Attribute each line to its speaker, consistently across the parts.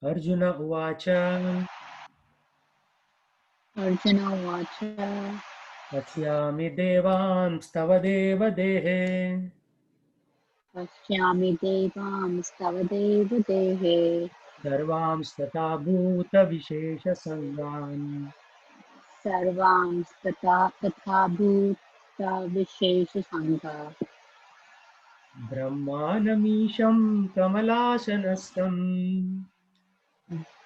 Speaker 1: Arjuna Uvacha
Speaker 2: Arjuna Vacha
Speaker 1: Pashyami Devanstava Deva Dehe
Speaker 2: Pashyami Devam Stavadev Dehe
Speaker 1: Sarvamstata Bhuta Vishesha Sangan
Speaker 2: Sarvam Tatha Bhuta Vishesha Sangha
Speaker 1: Brahmanamisham Kamalashanastam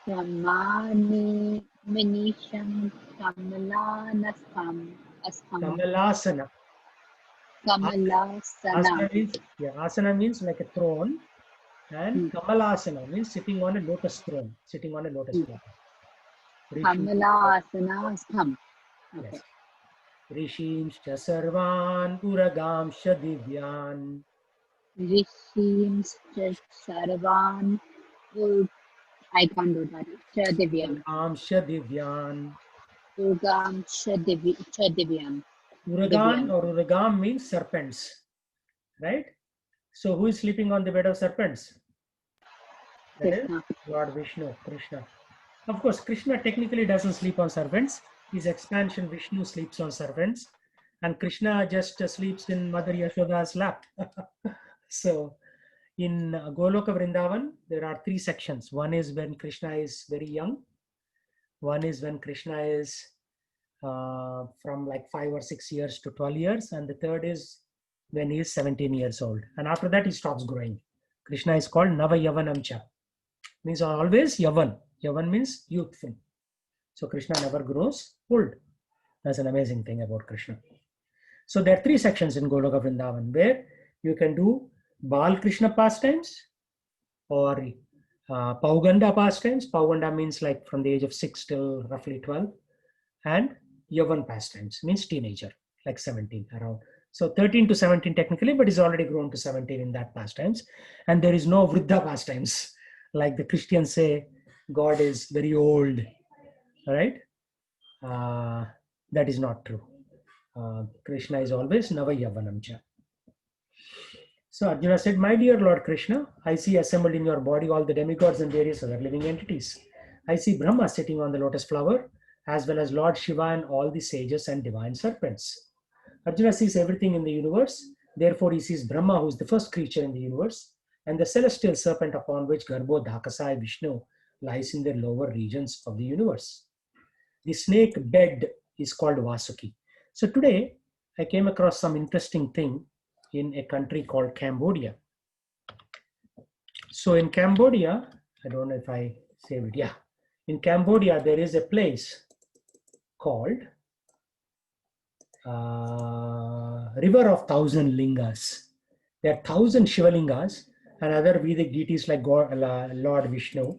Speaker 2: Brahmani Minisham Kamalanastam Astam
Speaker 1: Kamalasana.
Speaker 2: Kamalasana.
Speaker 1: Asana means, yeah, asana means like a throne, and Kamalasana means sitting on a lotus throne, sitting on a lotus flower. Rishi,
Speaker 2: Kamalasana Stham. Okay.
Speaker 1: yes. Rishimscha sarvan uragamsha divyan
Speaker 2: Rishim Sarvan I can't do that. Chadivyam.
Speaker 1: uragamsha divyan.
Speaker 2: Urgam Chadivyam.
Speaker 1: Uragan
Speaker 2: Divyam.
Speaker 1: or uragam means serpents, right? So who is sleeping on the bed of serpents? That is
Speaker 2: Krishna.
Speaker 1: Lord Vishnu, Krishna. Of course, Krishna technically doesn't sleep on serpents. His expansion Vishnu sleeps on serpents, and Krishna just sleeps in Mother Yashoda's lap. So, in Goloka Vrindavan, there are three sections. One is when Krishna is very young. One is when Krishna is from like 5 or 6 years to 12 years, and the third is when he is 17 years old. And after that, he stops growing. Krishna is called Nava Yavanamcha, means always Yavan. Yavan means youthful. So Krishna never grows old. That's an amazing thing about Krishna. So there are three sections in Goloka Vrindavan where you can do Bal Krishna pastimes or Pauganda pastimes. Pauganda means like from the age of 6 till roughly 12. And Yavan pastimes means teenager, like 17 around. So 13 to 17 technically, but he's already grown to 17 in that pastimes. And there is no Vriddha pastimes. Like the Christians say, God is very old, right? Uh, that is not true. Krishna is always Nava Yavanamcha. So Arjuna said, my dear Lord Krishna, I see assembled in your body all the demigods and various other living entities. I see Brahma sitting on the lotus flower, as well as Lord Shiva and all the sages and divine serpents. Arjuna sees everything in the universe. Therefore, he sees Brahma, who is the first creature in the universe, and the celestial serpent upon which Garbho Dhakasai Vishnu lies in the lower regions of the universe. The snake bed is called Vasuki. So today, I came across some interesting thing in a country called Cambodia. So in Cambodia, I don't know if I saved it. Yeah. In Cambodia, there is a place called River of Thousand Lingas. There are 1,000 Shivalingas and other Vedic deities like God, Lord Vishnu,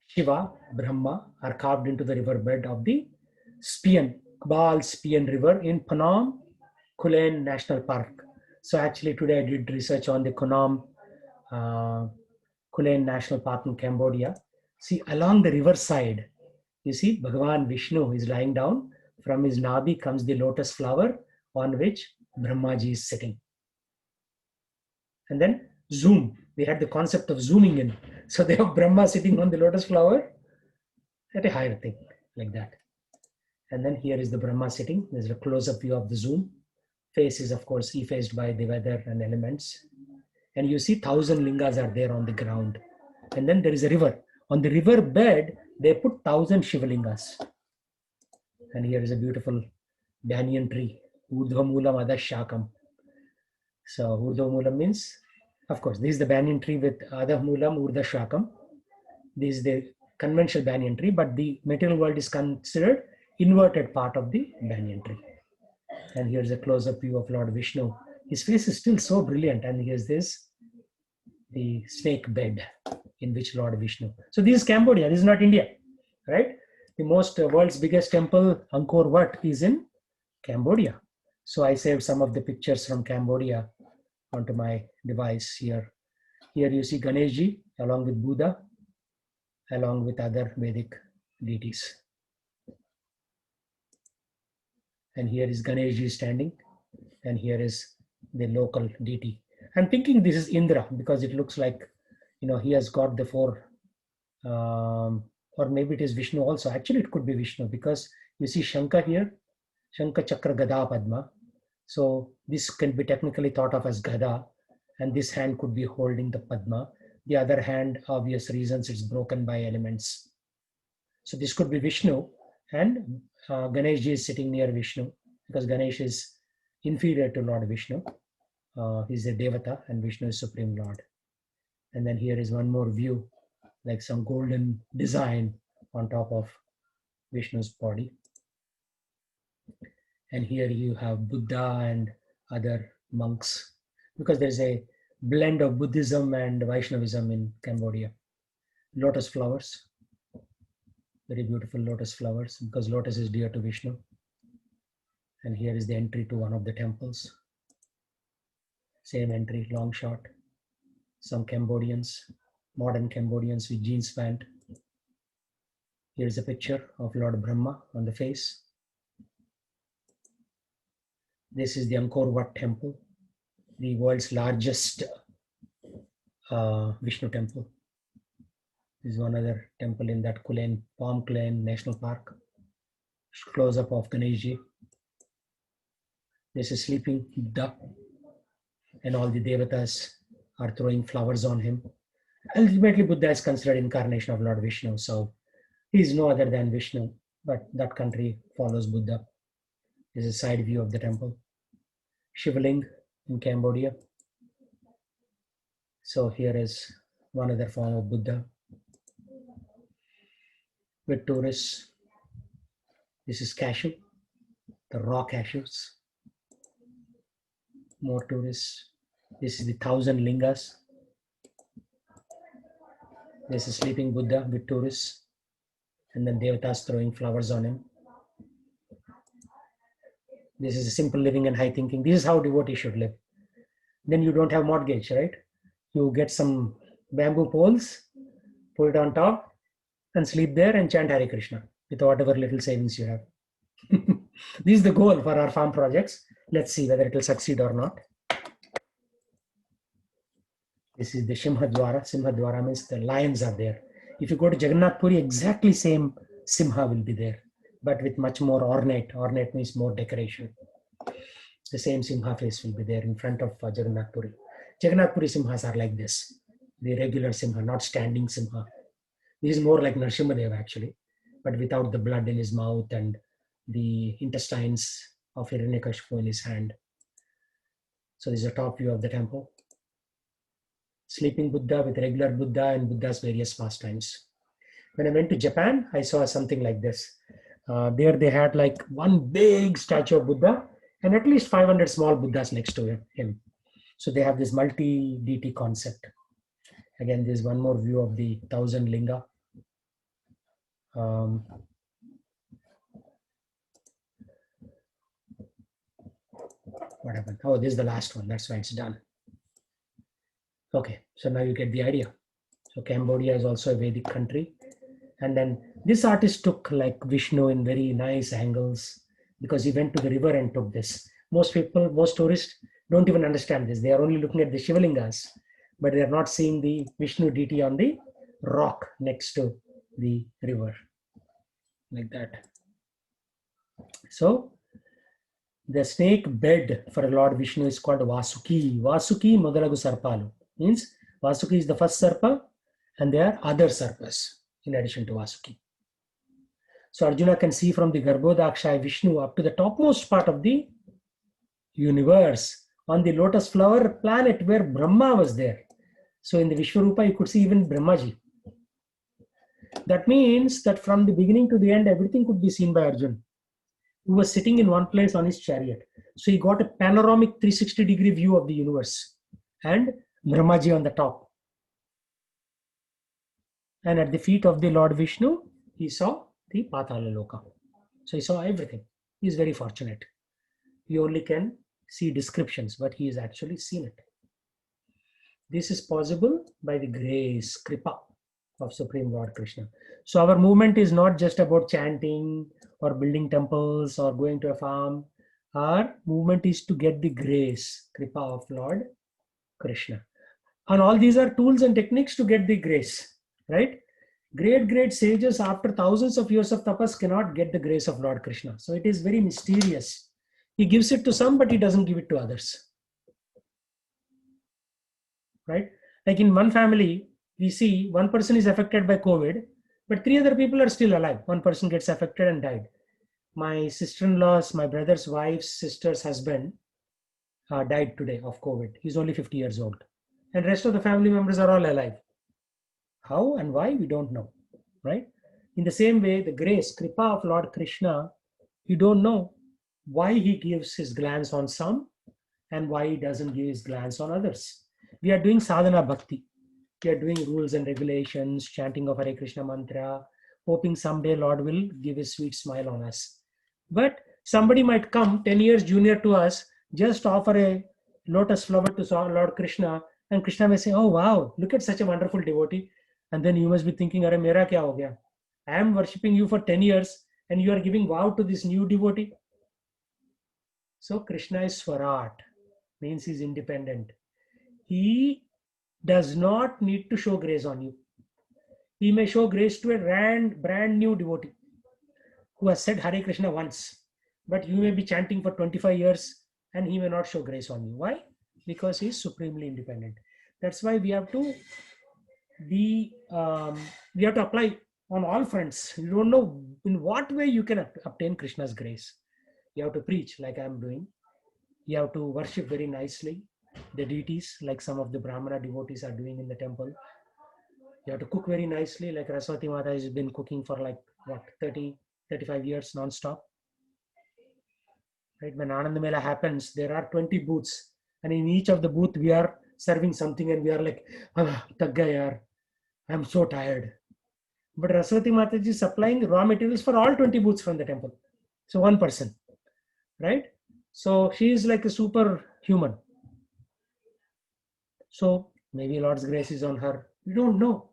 Speaker 1: Shiva, Brahma are carved into the riverbed of the Spion, Kbal Spion River in Phnom Kulen National Park. So actually today I did research on the Phnom uh, Kulen National Park in Cambodia. See, along the riverside, you see Bhagavan Vishnu is lying down. From his nabi comes the lotus flower on which Brahmaji is sitting. And then zoom. We had the concept of zooming in. So they have Brahma sitting on the lotus flower at a higher thing, like that. And then here is the Brahma sitting. There's a close-up view of the zoom. Face is, of course, effaced by the weather and elements. And you see 1,000 lingas are there on the ground. And then there is a river. On the river bed, they put 1,000 Shivalingas. And here is a beautiful banyan tree, Urdhvamulam Adashakam. So Urdhvamulam means, of course, this is the banyan tree with Adhamulam Urdhashakam. This is the conventional banyan tree, but the material world is considered inverted part of the banyan tree. And here's a close-up view of Lord Vishnu. His face is still so brilliant, and here's this, the snake bed in which Lord Vishnu. So this is Cambodia, this is not India, right? The most world's biggest temple, Angkor Wat, is in Cambodia. So I saved some of the pictures from Cambodia onto my device here. Here you see Ganeshji along with Buddha, along with other Vedic deities. And here is Ganeshji standing, and here is the local deity. I'm thinking this is Indra because it looks like he has got the four, or maybe it is Vishnu also. Actually, it could be Vishnu because you see Shankha here, Shankha Chakra Gada Padma. So this can be technically thought of as Gada, and this hand could be holding the Padma. The other hand, obvious reasons, it's broken by elements. So this could be Vishnu, and Ganesh is sitting near Vishnu because Ganesh is inferior to Lord Vishnu. He's a Devata and Vishnu is Supreme Lord. And then here is one more view, like some golden design on top of Vishnu's body. And here you have Buddha and other monks, because there's a blend of Buddhism and Vaishnavism in Cambodia. Lotus flowers, very beautiful lotus flowers, because lotus is dear to Vishnu. And here is the entry to one of the temples. Same entry, long shot. Some Cambodians, modern Cambodians with jeans pant. Here's a picture of Lord Brahma on the face. This is the Angkor Wat temple, the world's largest Vishnu temple. This is one other temple in that Palm Kulen National Park. Close up of Ganeshji. This is sleeping Buddha, and all the devatas are throwing flowers on him. Ultimately, Buddha is considered incarnation of Lord Vishnu, so he is no other than Vishnu, but that country follows Buddha. This is a side view of the temple. Shivaling in Cambodia. So here is one other form of Buddha with tourists. This is cashew, the raw cashews. More tourists. This is the 1,000 lingas. This is sleeping Buddha with tourists, and then devatas throwing flowers on him. This is a simple living and high thinking. This is how devotees should live. Then you don't have mortgage, right? You get some bamboo poles, put it on top, and sleep there and chant Hare Krishna with whatever little savings you have. This is the goal for our farm projects. Let's see whether it will succeed or not. This is the Simhadwara. Simhadwara means the lions are there. If you go to Jagannath Puri, exactly same Simha will be there, but with much more ornate. Ornate means more decoration. The same Simha face will be there in front of Jagannath Puri. Jagannath Puri Simhas are like this, the regular Simha, not standing Simha. This is more like Narasimhadev actually, but without the blood in his mouth and the intestines of Hiranyakashipu in his hand. So this is a top view of the temple. Sleeping Buddha with regular Buddha and Buddha's various pastimes. When I went to Japan, I saw something like this. There they had like one big statue of Buddha and at least 500 small Buddhas next to him. So they have this multi-deity concept. Again, there's one more view of the 1,000 linga. What happened? Oh, this is the last one. That's why it's done. Okay, so now you get the idea. So Cambodia is also a Vedic country. And then this artist took like Vishnu in very nice angles because he went to the river and took this. Most people, most tourists don't even understand this. They are only looking at the Shivalingas, but they are not seeing the Vishnu deity on the rock next to the river, like that. So the snake bed for Lord Vishnu is called Vasuki. Vasuki Modalagu Sarpalu. Means Vasuki is the first Sarpa and there are other Sarpas in addition to Vasuki. So Arjuna can see from the Garbhodakshaya Vishnu up to the topmost part of the universe on the lotus flower planet where Brahma was there. So in the Vishwarupa you could see even Brahmaji. That means that from the beginning to the end everything could be seen by Arjuna, who was sitting in one place on his chariot. So he got a panoramic 360-degree view of the universe and Brahmaji on the top. And at the feet of the Lord Vishnu, he saw the Patala Loka. So he saw everything. He is very fortunate. He only can see descriptions, but he has actually seen it. This is possible by the grace, Kripa of Supreme Lord Krishna. So our movement is not just about chanting or building temples or going to a farm. Our movement is to get the grace, Kripa of Lord Krishna. And all these are tools and techniques to get the grace, right? Great sages after thousands of years of tapas cannot get the grace of Lord Krishna. So it is very mysterious. He gives it to some, but he doesn't give it to others, right? Like in one family, we see one person is affected by COVID, but three other people are still alive. One person gets affected and died. My sister-in-law's, my brother's wife's sister's husband died today of COVID. He's only 50 years old. And rest of the family members are all alive. How and why, we don't know, right? In the same way, the grace, kripa of Lord Krishna, you don't know why he gives his glance on some and why he doesn't give his glance on others. We are doing sadhana bhakti. We are doing rules and regulations, chanting of Hare Krishna mantra, hoping someday Lord will give a sweet smile on us. But somebody might come 10 years junior to us, just offer a lotus flower to Lord Krishna, and Krishna may say, oh wow, look at such a wonderful devotee. And then you must be thinking, Arey, mera kya ho gaya? I am worshipping you for 10 years and you are giving wow to this new devotee. So Krishna is Swarat, means he's independent. He does not need to show grace on you. He may show grace to a brand new devotee who has said Hare Krishna once, but you may be chanting for 25 years and he may not show grace on you. Why? Because he is supremely independent. That's why we have to apply on all fronts. You don't know in what way you can obtain Krishna's grace. You have to preach like I am doing. You have to worship very nicely the deities like some of the Brahmana devotees are doing in the temple. You have to cook very nicely like Raswati Mata has been cooking for like what 35 years non-stop. Right? When Anand Mela happens, there are 20 booths, and in each of the booth we are serving something and we are like, thak gaya yaar, I'm so tired. But Raswati Mataji is supplying raw materials for all 20 booths from the temple. So one person, right? So she is like a superhuman. So maybe Lord's grace is on her. We don't know.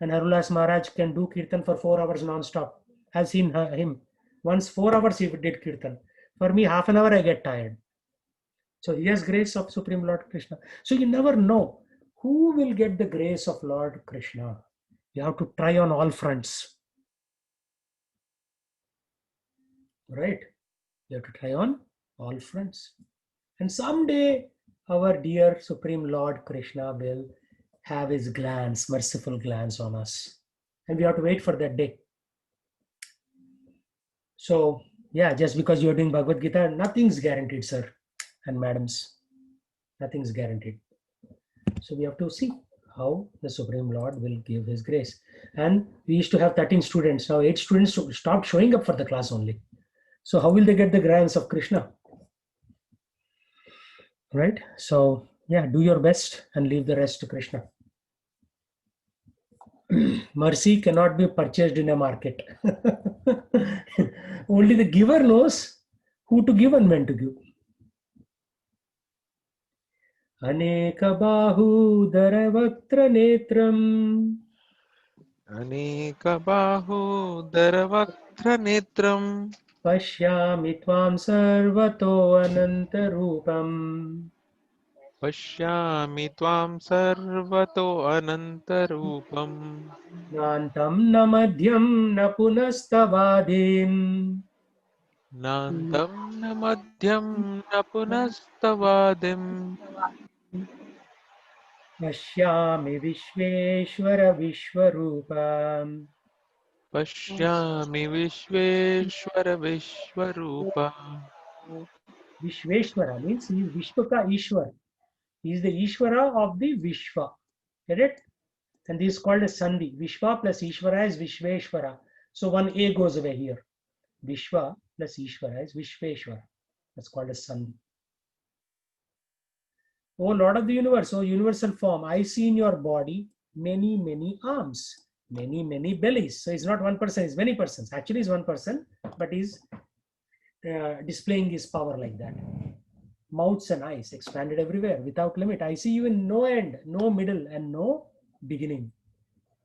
Speaker 1: And Harulas Maharaj can do kirtan for 4 hours non-stop. I've seen him. Once 4 hours he did kirtan. For me, half an hour I get tired. So he has grace of Supreme Lord Krishna. So you never know who will get the grace of Lord Krishna. You have to try on all fronts. Right? You have to try on all fronts. And someday our dear Supreme Lord Krishna will have his glance, merciful glance on us. And we have to wait for that day. So, yeah, just because you're doing Bhagavad Gita, nothing's guaranteed, sir and madams. Nothing's guaranteed. So we have to see how the Supreme Lord will give his grace. And we used to have 13 students. Now 8 students stopped showing up for the class only. So how will they get the grace of Krishna? Right? So, yeah, do your best and leave the rest to Krishna. Mercy cannot be purchased in a market. Only the giver knows who to give and when to give. Aneka bahudara vaktra netram.
Speaker 3: Aneka bahudara vaktra netram.
Speaker 1: Pashyami tvam sarvato anantarupam.
Speaker 3: Pashyami tvam sarvato anantarupam.
Speaker 1: Nantam na madhyam na punastavadim.
Speaker 3: Nantam na madhyam na punastavadim.
Speaker 1: Pashyami Vishveshwara Vishwarupam.
Speaker 3: Pashyami Vishveshwara Vishwarupa.
Speaker 1: Vishveshwara means he is Vishwaka Ishwar. He is the Ishwara of the Vishwa. Get it? And this is called a Sandhi. Vishwa plus Ishwara is Vishveshwara. So one A goes away here. Vishwa plus Ishwara is Vishveshwara. That's called a Sandhi. O Lord of the universe, O universal form, I see in your body many, many arms, many, many bellies. So it's not one person, it's many persons. Actually, it's one person, but he's displaying his power like that. Mouths and eyes expanded everywhere without limit. I see you in no end, no middle, and no beginning.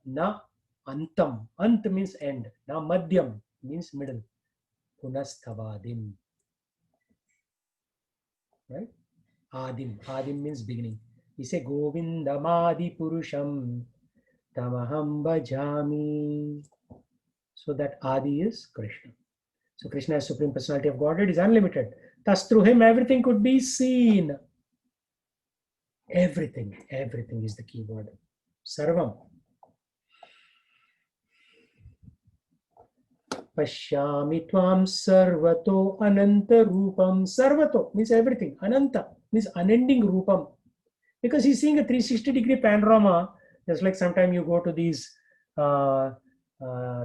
Speaker 1: Na antam. Ant means end. Na madhyam means middle. Punastavadim. Right? Adim. Adim means beginning. He say Govindamadi Purusham Tamaham Bhajami. So that Adi is Krishna. So Krishna is Supreme Personality of Godhead, is unlimited. Thus through him everything could be seen. Everything is the key word. Sarvam. Pashyami tvam sarvato ananta rupam. Sarvato means everything. Ananta means unending rupam. Because he's seeing a 360-degree panorama, just like sometimes you go to these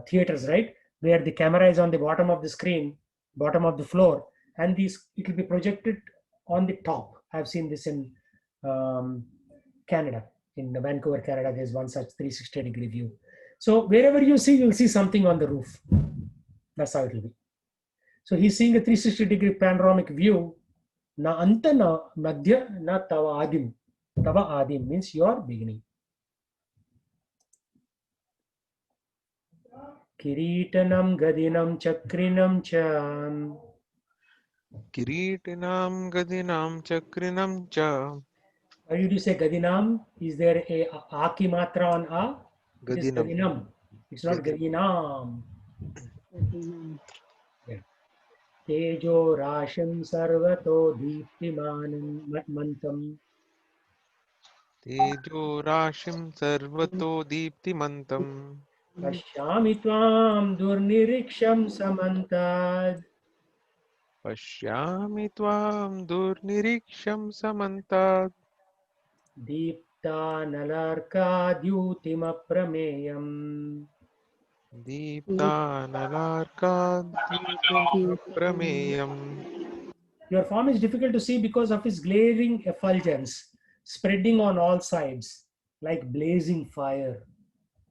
Speaker 1: theaters, right? Where the camera is on the bottom of the screen, bottom of the floor, and it will be projected on the top. I've seen this in Canada. In Vancouver, Canada, there's one such 360-degree view. So wherever you see, you'll see something on the roof. That's how it will be. So he's seeing a 360-degree panoramic view. Na anta na madhya na tava adim. Tava adim means your beginning. Kiritanam gadinam chakrinam cha.
Speaker 3: Kiritinam gadinam chakrinam cha.
Speaker 1: Why did you say gadinam? Is there a aki matra on a? It is
Speaker 3: Gadinam.
Speaker 1: gadinam. It's not gadinam. Yeah. Tejo rasham sarvato deeptimanam mantam.
Speaker 3: Tejo rashim sarvato deeptimantam.
Speaker 1: Pashyami tvam durniriksham samantad.
Speaker 3: Pashyami tvam durniriksham samantat.
Speaker 1: Deepta nalarka dyutima prameyam.
Speaker 3: Deepta nalarka prameyam.
Speaker 1: Your form is difficult to see because of his glaring effulgence, spreading on all sides, like blazing fire.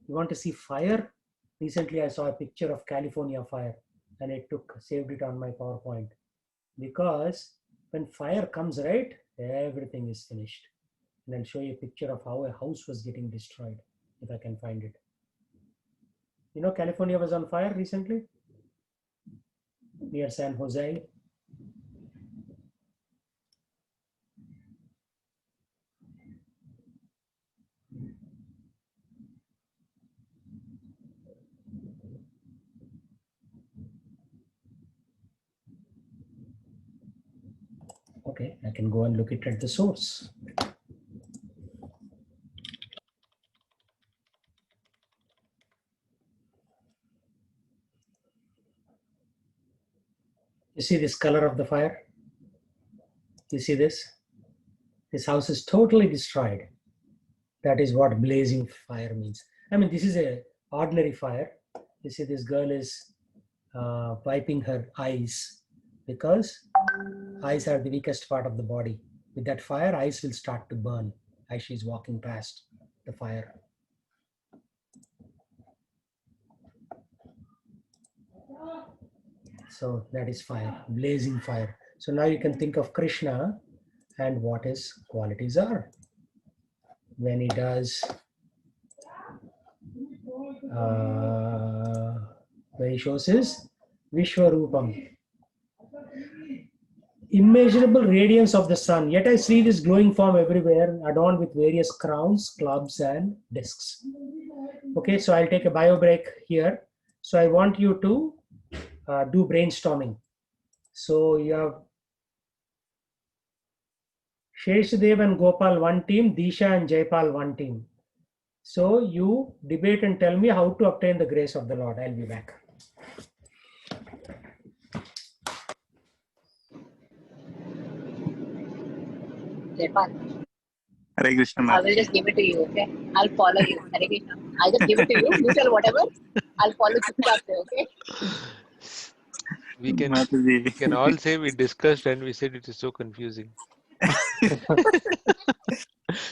Speaker 1: You want to see fire? Recently, I saw a picture of California fire, and saved it on my PowerPoint. Because when fire comes, right, everything is finished. And I'll show you a picture of how a house was getting destroyed, if I can find it. You know, California was on fire recently, near San Jose. Okay, I can go and look it at the source. You see this color of the fire? You see this? This house is totally destroyed. That is what blazing fire means. I mean, this is a ordinary fire. You see this girl is wiping her eyes because eyes are the weakest part of the body. With that fire, eyes will start to burn as she's walking past the fire. So that is fire, blazing fire. So now you can think of Krishna and what his qualities are. When he does, where he shows his Vishwarupam. Immeasurable radiance of the sun, yet I see this glowing form everywhere, adorned with various crowns, clubs, and discs. Okay, so I'll take a bio break here. So I want you to do brainstorming. So you have Sheshdev and Gopal one team, Disha and Jaipal one team. So you debate and tell me how to obtain the grace of the Lord. I'll be back.
Speaker 2: Jaipal,
Speaker 4: Hare Krishna,
Speaker 2: I will just give it to you, okay? I'll follow you. Hare Krishna. I'll just give it to you. You tell whatever. I'll follow Chupchaap, okay?
Speaker 3: We can
Speaker 4: Mataji.
Speaker 3: all say we discussed and we said it is so confusing.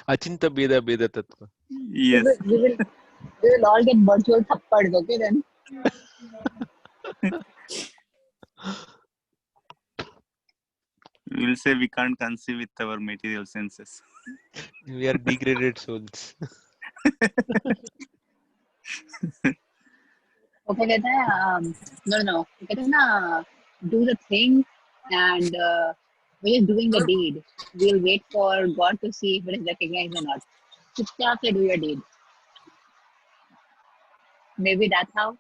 Speaker 3: Achinta Beda Beda Tattva.
Speaker 4: Yes.
Speaker 2: We will all get virtual thappads, okay then?
Speaker 4: We will say we can't conceive with our material senses.
Speaker 3: We are degraded souls.
Speaker 2: Okay, कहते हैं no. कहते हैं ना, do the thing and We're just doing the deed. We'll wait for God to see if it is recognized or not. Chupchaap se do your deed. Maybe that's how.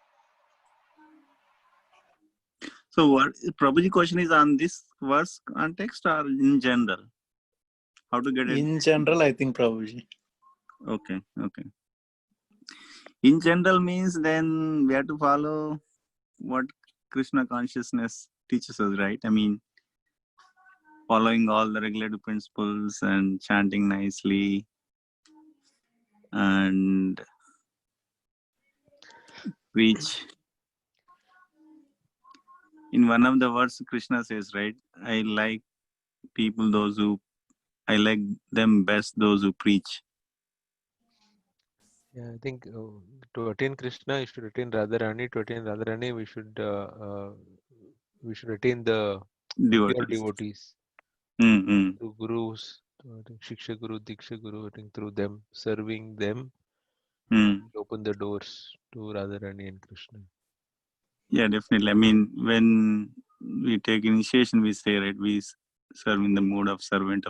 Speaker 4: So what Prabhuji question is on this verse context or in general? How to get it?
Speaker 5: In general, I think Prabhuji.
Speaker 4: Okay. In general means then we have to follow what Krishna consciousness teaches us, right? I mean, following all the regulative principles and chanting nicely and preach. In one of the words, Krishna says, right? I like them best, those who preach.
Speaker 3: Yeah, I think to attain Krishna, you should attain Radharani. To attain Radharani, we should attain the pure
Speaker 4: Devotees.
Speaker 3: devotees
Speaker 4: Mm-hmm.
Speaker 3: through gurus, I think Shiksha Guru, Diksha Guru. I think through them, serving them,
Speaker 4: Mm.
Speaker 3: open the doors to Radharani and Krishna.
Speaker 4: Yeah, definitely. I mean, when we take initiation, we say, right, we serve in the mood of servant.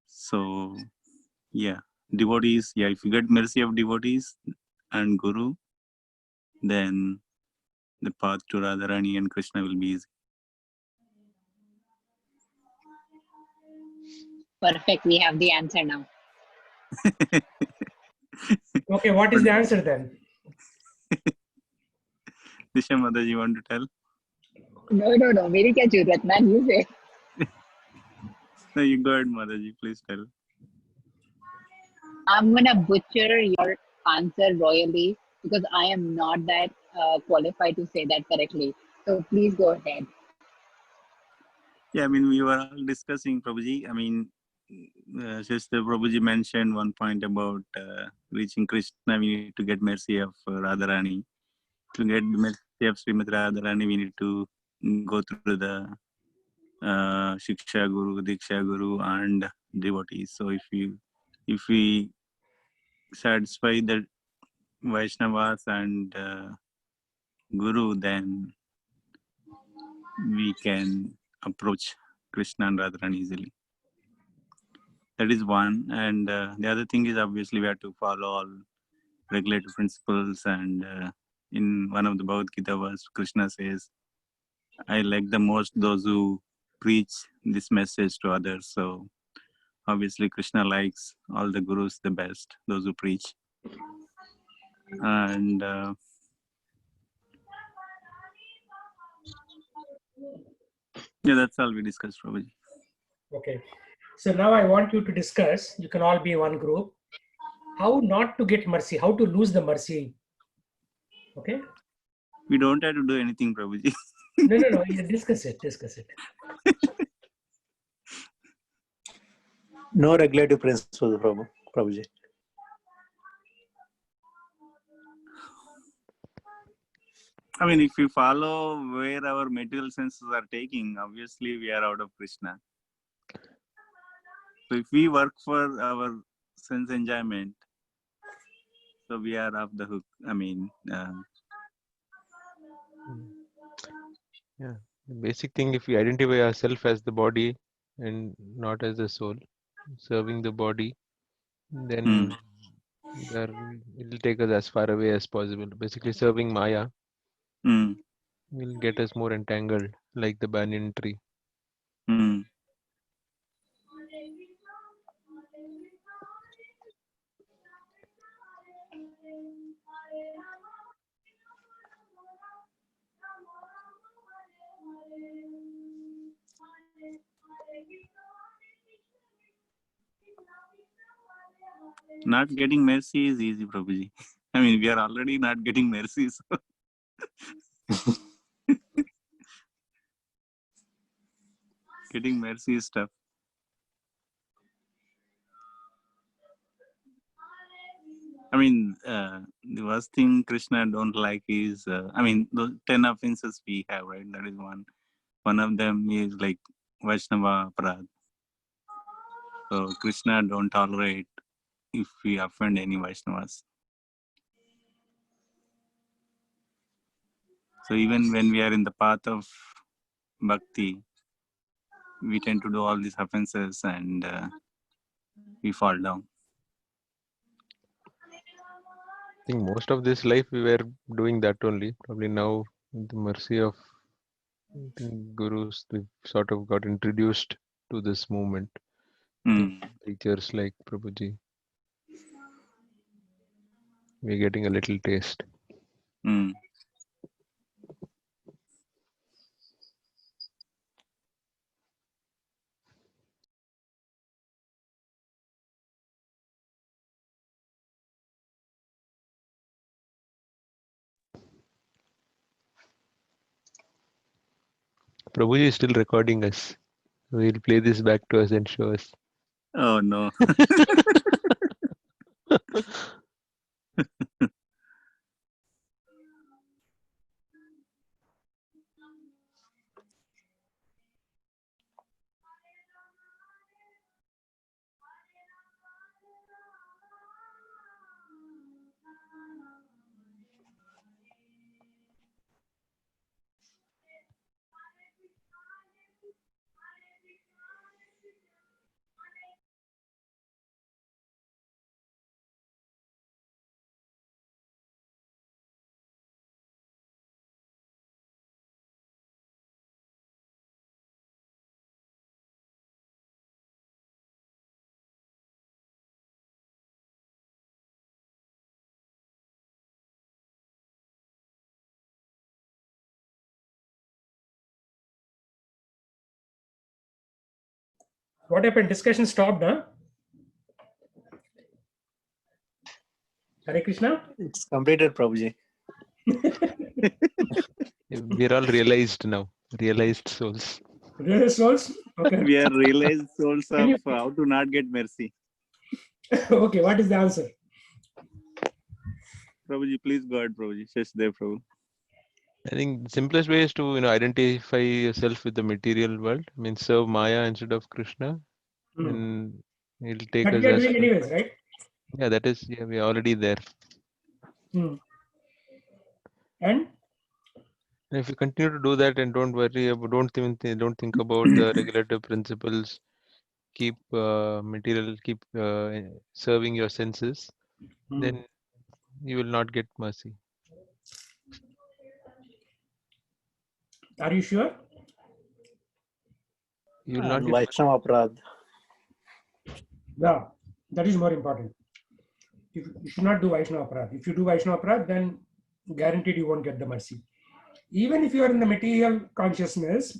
Speaker 4: So, yeah, devotees, yeah, if you get mercy of devotees and Guru, then the path to Radharani and Krishna will be easy.
Speaker 2: Perfect. We have the answer now.
Speaker 1: Okay, what is the answer then?
Speaker 4: Disha Mother, you want to tell?
Speaker 2: No. मेरी क्या जरूरत man? You say.
Speaker 4: No, you go ahead, Motherji, please tell.
Speaker 2: I'm gonna butcher your answer royally because I am not that qualified to say that correctly. So please go ahead.
Speaker 4: Yeah, I mean, we were all discussing, Prabhuji. I mean, Sister Prabhuji mentioned one point about reaching Krishna, we need to get mercy of Radharani. To get mercy of Srimati Radharani, we need to go through the Shiksha Guru, Diksha Guru, and devotees. So if we satisfy the Vaishnavas and Guru, then we can approach Krishna and Radharani easily. That is one. And the other thing is obviously we have to follow all regulative principles. And in one of the Bhagavad Gita verse, Krishna says, I like the most those who preach this message to others. So obviously Krishna likes all the gurus the best, those who preach. And yeah, that's all we discussed, Prabhuji.
Speaker 1: Okay. So now I want you to discuss, you can all be one group, how not to get mercy, how to lose the mercy. Okay?
Speaker 4: We don't have to do anything, Prabhuji.
Speaker 1: No. You discuss it.
Speaker 5: No regulative principles, Prabhuji.
Speaker 4: I mean, if we follow where our material senses are taking, obviously we are out of Krishna. So if we work for our sense enjoyment, so we are off the hook. I mean,
Speaker 3: Yeah, the basic thing, if we identify ourselves as the body and not as the soul, serving the body, then it'll take us as far away as possible. Basically, serving Maya will get us more entangled, like the banyan tree.
Speaker 4: Not getting mercy is easy, Prabhuji. I mean, we are already not getting mercy. So. Getting mercy is tough. I mean, the worst thing Krishna don't like is, I mean, those 10 offenses we have, right? That is one. One of them is like Vaishnava Aparad. So Krishna don't tolerate if we offend any Vaishnavas. So even when we are in the path of bhakti, we tend to do all these offenses and we fall down.
Speaker 3: I think most of this life we were doing that only. Probably now, with the mercy of the gurus, we sort of got introduced to this movement.
Speaker 4: Hmm.
Speaker 3: Teachers like Prabhuji, we're getting a little taste.
Speaker 4: Hmm.
Speaker 3: Prabhuji is still recording us. We'll play this back to us and show us.
Speaker 4: Oh no.
Speaker 1: What happened? Discussion stopped, huh? Hare Krishna?
Speaker 5: It's completed, Prabhuji.
Speaker 3: We're all realized now, realized souls.
Speaker 1: Really, souls? Okay.
Speaker 4: We are realized souls
Speaker 1: Can
Speaker 4: of
Speaker 1: you-
Speaker 4: how to not get mercy.
Speaker 1: Okay, what is the answer?
Speaker 4: Prabhuji, please go ahead, Prabhuji. Shashdev Prabhu.
Speaker 3: I think the simplest way is to identify yourself with the material world. I mean, serve Maya instead of Krishna,
Speaker 1: Hmm.
Speaker 3: and it'll take
Speaker 1: But
Speaker 3: us
Speaker 1: we are
Speaker 3: as
Speaker 1: doing anyways, right?
Speaker 3: yeah. That is we're already there.
Speaker 1: Hmm. And
Speaker 3: And if you continue to do that and don't worry about, don't think about the regulative principles, keep keep serving your senses,
Speaker 1: Hmm.
Speaker 3: then you will not get mercy.
Speaker 1: Are you sure?
Speaker 3: You will not
Speaker 5: And
Speaker 3: get mercy.
Speaker 5: Vaishnava Aparadh.
Speaker 1: Yeah, that is more important. You should not do Vaishnava Aparadh. If you do Vaishnava Aparadh, then guaranteed you won't get the mercy. Even if you are in the material consciousness,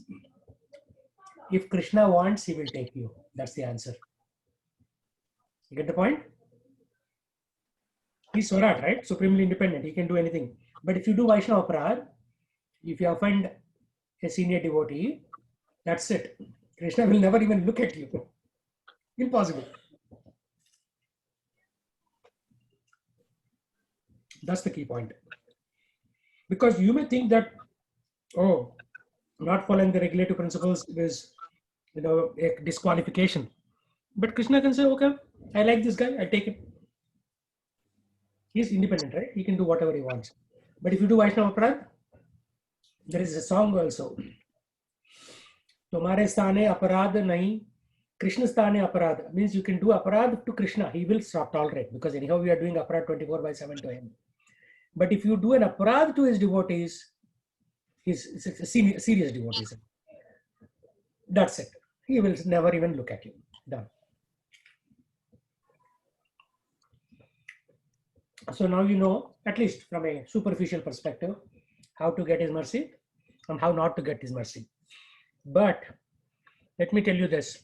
Speaker 1: if Krishna wants, he will take you. That's the answer. You get the point? He's Swarat, right? Supremely independent. He can do anything. But if you do Vaishnava Aparadh, if you offend a senior devotee, that's it. Krishna will never even look at you. Impossible. That's the key point. Because you may think that, oh, not following the regulative principles is, a disqualification. But Krishna can say, okay, I like this guy, I take it. He's independent, right? He can do whatever he wants. But if you do Vaishnava Aparadh, there is a song also. Tomare sthane aparadh nahi, Krishna sthane aparadh. Means you can do aparadh to Krishna. He will stop tolerate because anyhow we are doing aparadh 24/7 to him. But if you do an aparadh to his devotees, it's a serious devotees. That's it. He will never even look at you. Done. So now you know, at least from a superficial perspective, how to get his mercy and how not to get his mercy. But let me tell you this.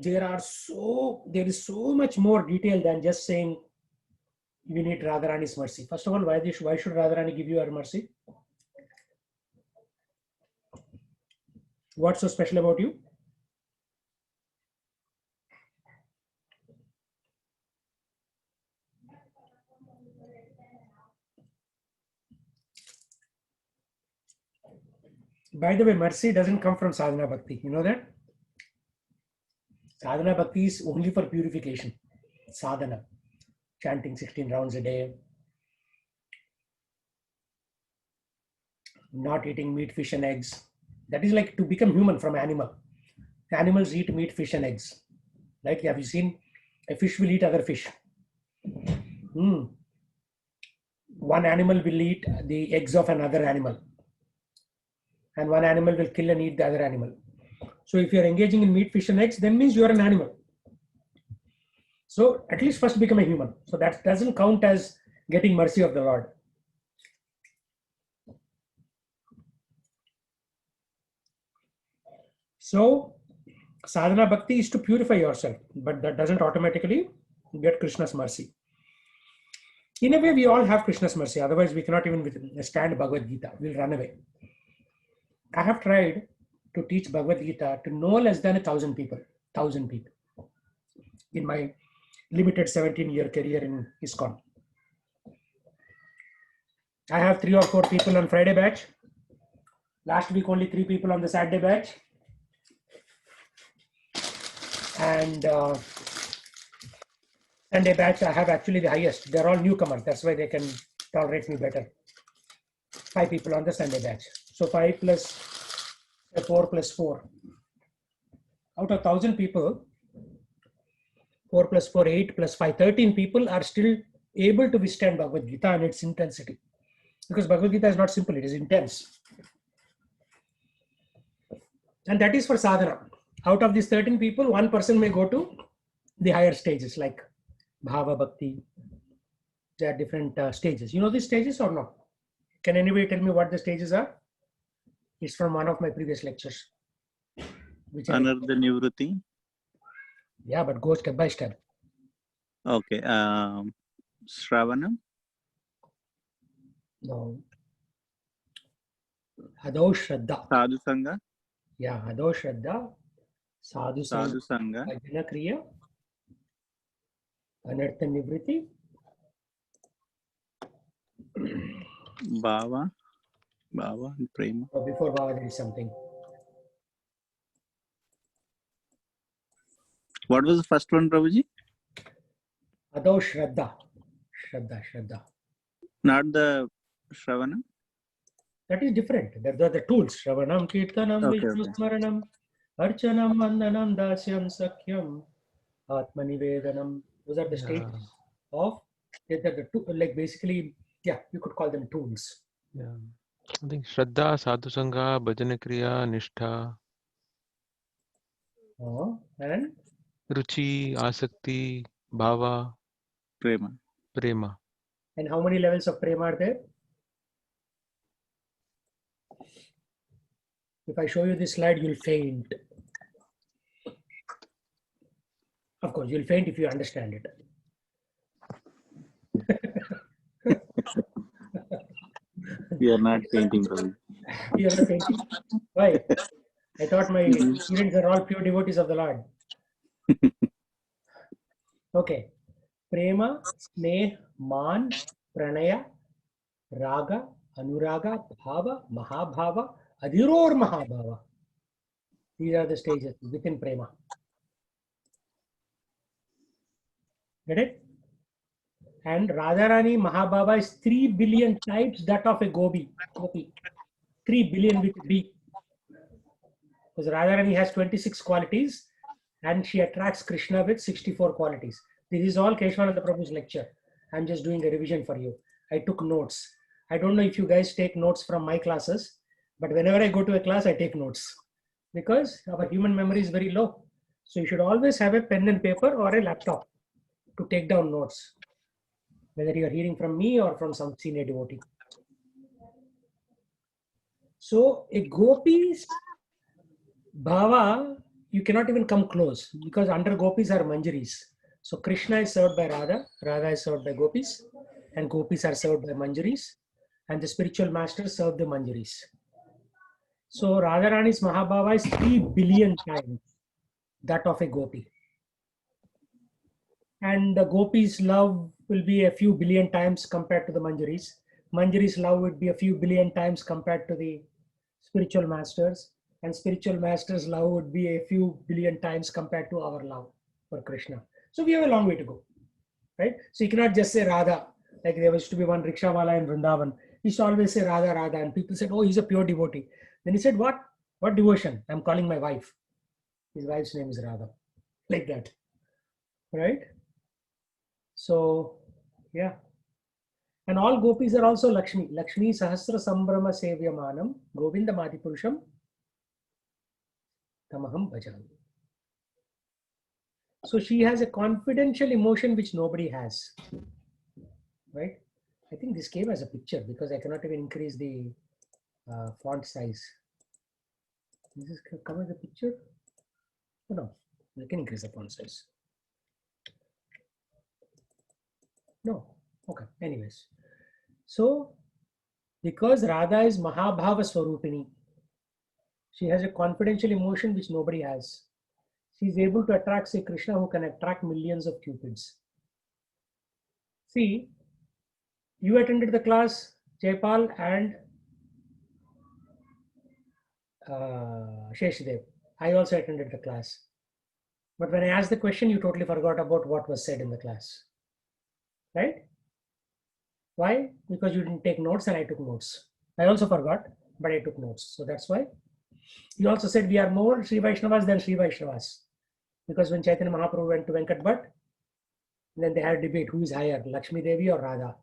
Speaker 1: There is so much more detail than just saying you need Radharani's mercy. First of all, why should Radharani give you her mercy? What's so special about you? By the way, mercy doesn't come from sadhana bhakti. You know that? Sadhana bhakti is only for purification. Sadhana. Chanting 16 rounds a day. not eating meat, fish, and eggs. That is like to become human from animal. Animals eat meat, fish, and eggs. Right? Have you seen a fish will eat other fish? One animal will eat the eggs of another animal, and one animal will kill and eat the other animal. So if you're engaging in meat, fish, and eggs, then means you're an animal. So at least first become a human. So that doesn't count as getting mercy of the Lord. So sadhana bhakti is to purify yourself, but that doesn't automatically get Krishna's mercy. In a way, we all have Krishna's mercy. Otherwise, we cannot even stand Bhagavad Gita. We'll run away. I have tried to teach Bhagavad Gita to no less than 1,000 people. 1,000 people. In my limited 17-year career in ISKCON. I have 3 or 4 people on Friday batch. Last week, only 3 people on the Saturday batch. And Sunday batch, I have actually the highest. They're all newcomers. That's why they can tolerate me better. 5 people on the Sunday batch. So 5 plus 4 plus 4. Out of 1,000 people, 4 plus 4, 8 plus 5, 13 people are still able to withstand Bhagavad Gita and its intensity. Because Bhagavad Gita is not simple, it is intense. And that is for sadhana. Out of these 13 people, one person may go to the higher stages like Bhava Bhakti. There are different stages. You know these stages or no? Can anybody tell me what the stages are? It's from one of my previous lectures.
Speaker 4: Anartha Nivrutti.
Speaker 1: Yeah, but go step by step.
Speaker 4: Okay. Shravanam.
Speaker 1: No. Adho Shraddha.
Speaker 4: Sadhu Sangha.
Speaker 1: Yeah, Adho Shraddha. Sadhu
Speaker 4: Sangha.
Speaker 1: Bhajana Kriya. Anartha Nivritti.
Speaker 4: Bhava and Prema.
Speaker 1: Oh, before Bhava there is something.
Speaker 4: What was the first one, Prabhuji?
Speaker 1: Adho Shraddha. Shraddha.
Speaker 4: Not the Shravanam?
Speaker 1: That is different. That are the tools. Shravanam, Kirtanam, Vishnu Smaranam, Archanam, Vandanam, Dasyam, Sakhyam, Atmanivedanam. Those are the stages of, like basically, yeah, you could call them tools.
Speaker 3: Yeah. I think Shraddha, Sadhu Sangha, Bhajana Kriya, Nishtha.
Speaker 1: And?
Speaker 3: Ruchi, Asakti, Bhava, Prema.
Speaker 1: And how many levels of prema are there? If I show you this slide, you'll faint. Of course, you'll faint if you understand it.
Speaker 4: We are not fainting, Prabhuji.
Speaker 1: You are not fainting? Why? I thought my students are all pure devotees of the Lord. Okay. Prema, Sneh, Man, Pranaya, Raga, Anuraga, Bhava, Mahabhava, Adhiror Mahabhava. These are the stages within Prema. Get it? And Radharani Mahabhava is 3 billion times that of a gopi. 3 billion with B. Because Radharani has 26 qualities and she attracts Krishna with 64 qualities. This is all Keshavananda Prabhu's lecture. I'm just doing a revision for you. I took notes. I don't know if you guys take notes from my classes, but whenever I go to a class, I take notes because our human memory is very low. So you should always have a pen and paper or a laptop to take down notes, whether you're hearing from me or from some senior devotee. So a gopi's bhava, you cannot even come close because under gopis are manjaris. So Krishna is served by Radha, Radha is served by gopis, and gopis are served by manjaris, and the spiritual masters serve the manjaris. So Radharani's Mahabhava is 3 billion times that of a gopi. And the gopis' love will be a few billion times compared to the manjaris. Manjaris' love would be a few billion times compared to the spiritual masters. And spiritual masters' love would be a few billion times compared to our love for Krishna. So we have a long way to go, right? So you cannot just say Radha, like there used to be one rickshawala in Vrindavan. He used to always say Radha, Radha, and people said, oh, he's a pure devotee. Then he said, what? What devotion? I'm calling my wife. His wife's name is Radha. Like that. Right? So, yeah. And all gopis are also Lakshmi. Lakshmi Sahasra Sambrama Sevyamanam Govinda Madi Purusham Tamaham Bhajami. So she has a confidential emotion which nobody has. Right? I think this came as a picture because I cannot even increase the font size. Does this come as a picture? Oh, no, I can increase the font size. No. Okay. Anyways. So, because Radha is Mahabhava Swarupini, she has a confidential emotion which nobody has. She is able to attract, say, Krishna, who can attract millions of cupids. See, you attended the class, Jaipal and Sheshdev. I also attended the class. But when I asked the question, you totally forgot about what was said in the class. Right? Why? Because you didn't take notes and I took notes. I also forgot, but I took notes. So that's why. You also said we are more Sri Vaishnavas than Sri Vaishnavas. Because when Chaitanya Mahaprabhu went to Venkat Bhatt, then they had a debate, who is higher, Lakshmi Devi or Radha?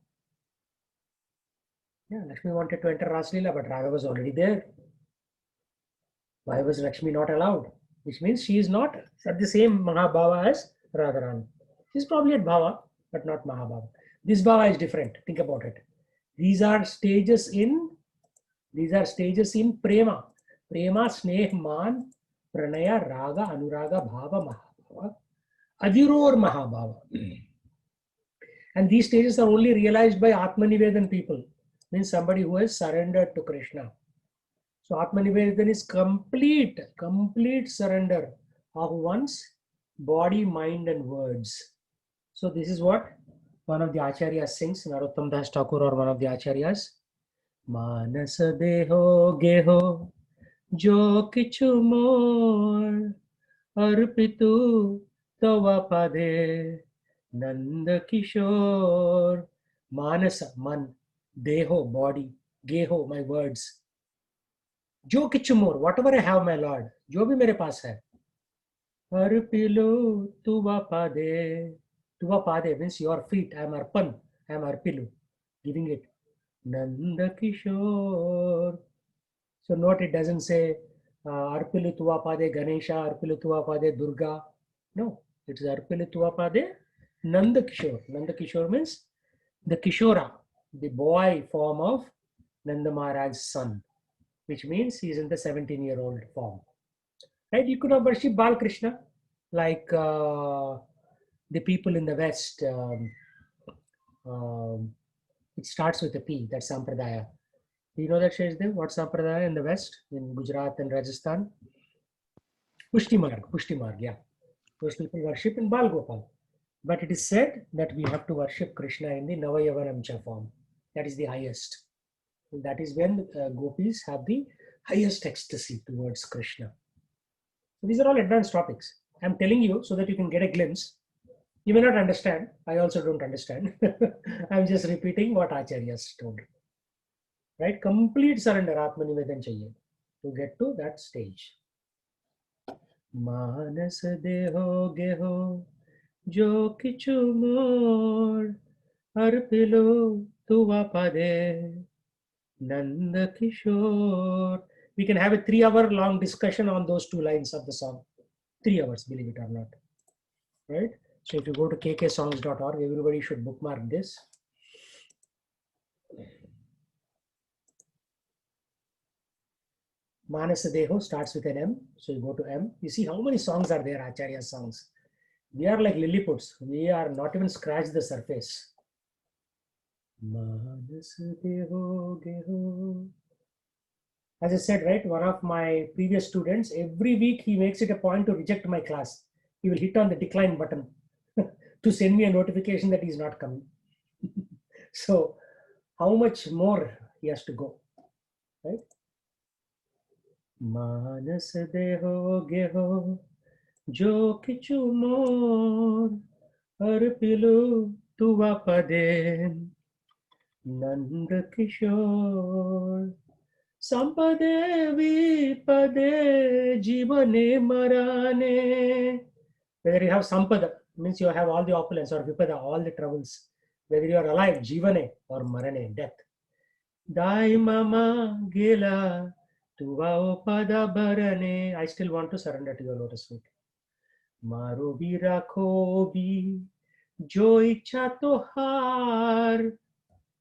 Speaker 1: Yeah, Lakshmi wanted to enter Raslila, but Radha was already there. Why was Lakshmi not allowed? Which means she is not at the same Mahabhava as Radharani. She's probably at Bhava, but not Mahabhava. This Bhava is different. Think about it. These are stages in Prema. Prema, Sneh, Man, Pranaya, Raga, Anuraga, Bhava, Mahabhava, Adiror Mahabhava. And these stages are only realized by Atmanivedan people. Means somebody who has surrendered to Krishna. So Atmanivedan is complete surrender of one's body, mind and words. So this is what one of the acharyas sings, Narottam Das Thakur or one of the acharyas. Manasa deho geho jo kichu mor arpitu tava pade Nanda Kishore. Manasa, man, deho, body, geho, my words. Jo kichu more, whatever I have, my Lord, jo bhi mere paas hai. Arpilu tuva pade. Tuva pade means your feet. I am arpan, I am arpilu, giving it. Nanda Kishore. So note, it doesn't say arpilu tuva pade Ganesha, arpilu tuva pade Durga. No, it is arpilu tuva pade Nanda Kishore. Nanda Kishore means the Kishora, the boy form of Nanda Maharaj's son, which means he is in the 17-year-old form. Right? You could have worshipped Bal Krishna like the people in the West. It starts with a P, that's Sampradaya. Do you know that, Sheshdev? What Sampradaya in the West, in Gujarat and Rajasthan? Pushti Marg, yeah. Those people worship in Bal Gopal. But it is said that we have to worship Krishna in the Navayavanamcha form. That is the highest. And that is when gopis have the highest ecstasy towards Krishna. So these are all advanced topics. I'm telling you so that you can get a glimpse. You may not understand. I also don't understand. I'm just repeating what Acharyas told. Right? Complete surrender, Atmanivedan chahiye to get to that stage. Manas deho geho jo kichu mor arpilo tuva pade Nanda Kishore. We can have a 3-hour long discussion on those 2 lines of the song. 3 hours, believe it or not. Right? So if you go to kksongs.org, everybody should bookmark this. Manasa Deho starts with an M. So you go to M. You see how many songs are there, Acharya songs. We are like Lilliputs. We are not even scratched the surface. Manasa Deho Geho. As I said, right, one of my previous students, every week he makes it a point to reject my class. He will hit on the decline button to send me a notification that he's not coming. So how much more he has to go, right? Manas deho geho jo kichu mor arpilu tuva pade Nand Kishore. Sampade Vipade Jivane Marane. Whether you have Sampada, means you have all the opulence, or Vipada, all the troubles. Whether you are alive, Jivane, or Marane, death. Dai Mama Gela Tuva Pada Barane. I still want to surrender to your lotus feet. Maro bhi rakho bhi jo ichha tohar.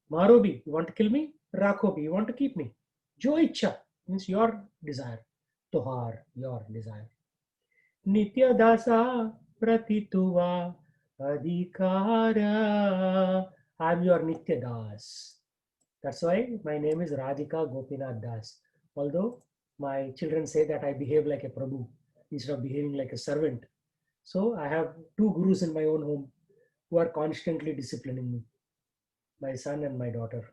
Speaker 1: Maro bhi, you want to kill me? Rakho bhi, you want to keep me? Jo ichha means your desire. Tohar, your desire. Nitya dasa pratituva adhikara. I'm your Nitya das. That's why my name is Radhika Gopinath Das. Although my children say that I behave like a Prabhu instead of behaving like a servant. So I have two gurus in my own home who are constantly disciplining me, my son and my daughter.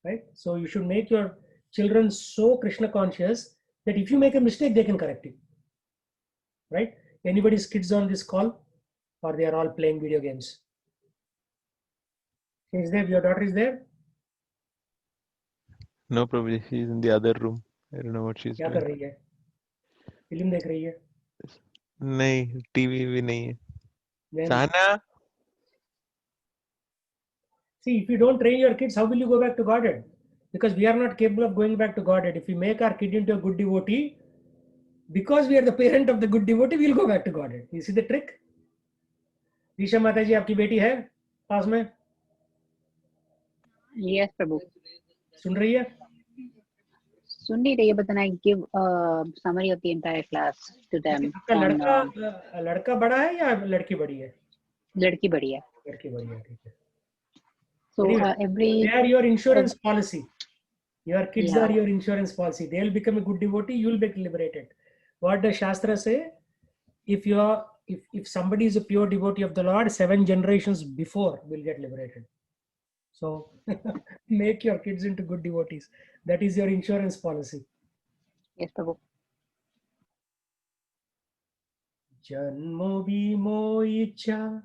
Speaker 1: Right? So you should make your children so Krishna conscious that if you make a mistake, they can correct you. Right? Anybody's kids on this call, or they are all playing video games? Is there? Your daughter is there?
Speaker 3: No, Prabhuji, she's in the other room. I don't know what she's
Speaker 1: क्या
Speaker 3: doing.
Speaker 1: कर रही है? Film देख रही है?
Speaker 3: नहीं, TV भी नहीं है.
Speaker 1: Then,
Speaker 3: Sana,
Speaker 1: see, if you don't train your kids, how will you go back to Godhead? Because we are not capable of going back to Godhead. If we make our kid into a good devotee, because we are the parent of the good devotee, we'll go back to Godhead. You see the trick? Disha Mataji, आपकी बेटी है पास में?
Speaker 2: Yes, Prabhu.
Speaker 1: सुन रही है?
Speaker 2: सुन नहीं रही है, but then I give a summary of the entire class to them.
Speaker 1: आपका
Speaker 2: on,
Speaker 1: लड़का बड़ा है या लड़की बड़ी है?
Speaker 2: लड़की बड़ी है.
Speaker 1: लड़की बड़ी है, ठीक है.
Speaker 2: So
Speaker 1: Anyway, they are your insurance policy. Your kids
Speaker 2: Yeah.
Speaker 1: are your insurance policy. They'll become a good devotee, you'll get liberated. What does Shastra say? If you are, if somebody is a pure devotee of the Lord, 7 generations before will get liberated. So make your kids into good devotees. That is your insurance policy.
Speaker 2: Yes, Prabhu.
Speaker 1: Janmo bimo icha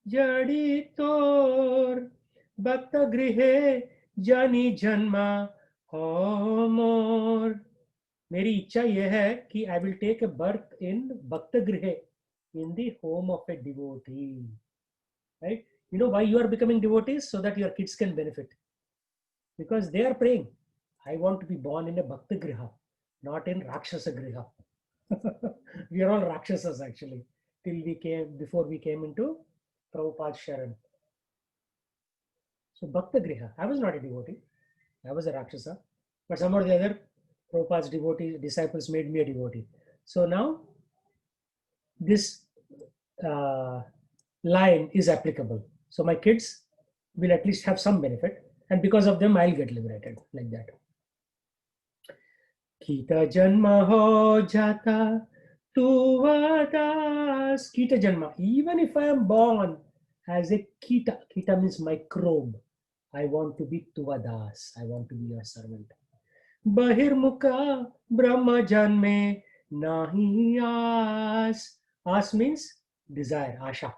Speaker 1: jadi tor bhakta grihe jani janma homor. मेरी इच्छा यह है कि I will take a birth in Bhakta Grihe, in the home of a devotee. Right? You know why you are becoming devotees? So that your kids can benefit. Because they are praying. I want to be born in a Bhakta Griha, not in Rakshasa Griha. We are all Rakshasas actually, before we came into Prabhupada's Sharan. So Bhakta Griha, I was not a devotee. I was a Rakshasa. But some or the other, Prabhupada's disciples made me a devotee. So now this line is applicable. So my kids will at least have some benefit, and because of them I'll get liberated, like that. Kita janma ho jata tuvadas. Kita janma. Even if I am born as a kita, kita means microbe, I want to be tuvadas. I want to be your servant. Bahirmukha Brahma janme nahi as. As means desire, asha.